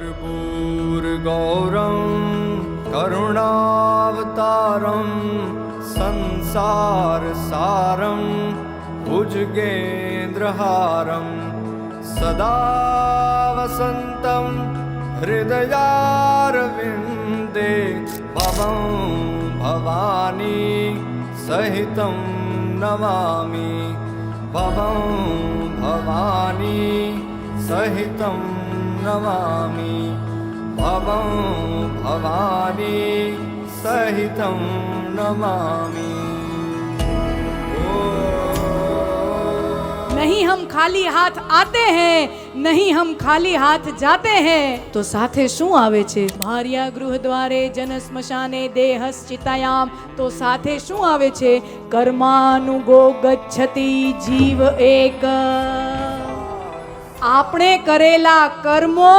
कर्पूरगौरं करुणावतारं संसारसारं भुजगेन्द्रहारं सदा वसन्तं हृदयारविन्दे भवं भवानी सहितं नमामि भवं भवानी सहितं नमामि भवं भवानी सहितं नमामि। नहीं हम खाली हाथ आते हैं, नहीं हम खाली हाथ जाते हैं, तो साथे શું આવે છે? ભાર્યા ગૃહ દ્વારે જન સ્મશાને દેહશ્ચિતાયામ, તો સાથે શું આવે છે? કર્માનુગો ગચ્છતિ જીવ એક। આપણે કરેલા કર્મો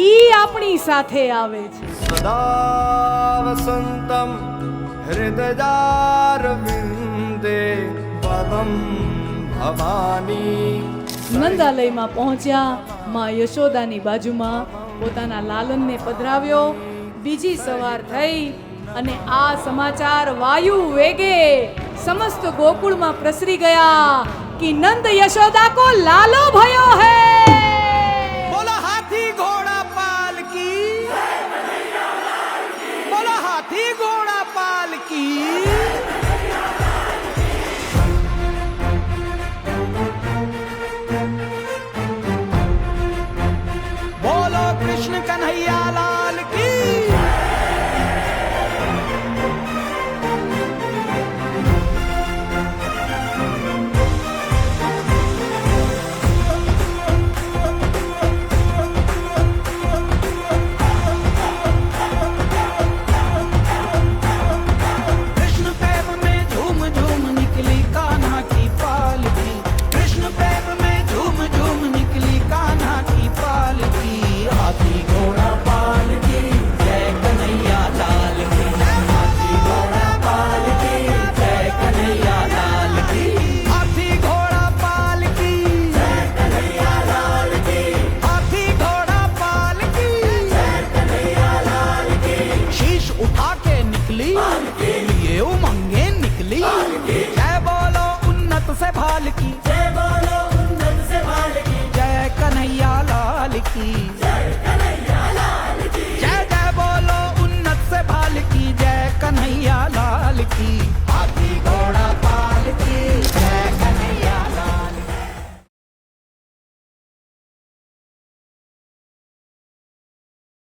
ઈ આપણી સાથે આવે છે। સદા વસંતમ હૃદયારવિંદે ભવં ભવાની। નંદાલયમાં પહોંચ્યા, માં યશોદાની બાજુમાં પોતાના લાલનને પધરાવ્યો। બીજી સવાર થઈ અને આ સમાચાર વાયુ વેગે સમસ્ત ગોકુળમાં પ્રસરી ગયા कि नंद यशोदा को लालो भयो है। बोलो हाथी घोड़ा पाल की, बोलो हाथी घोड़ा पाल की। बोलो कृष्ण कन्हैया लाल की। ये उमंगे निकली। जय बोलो उन्नत से भाल की, जय बोलो उन्नत से भाल की, जय कन्हैया लाल की।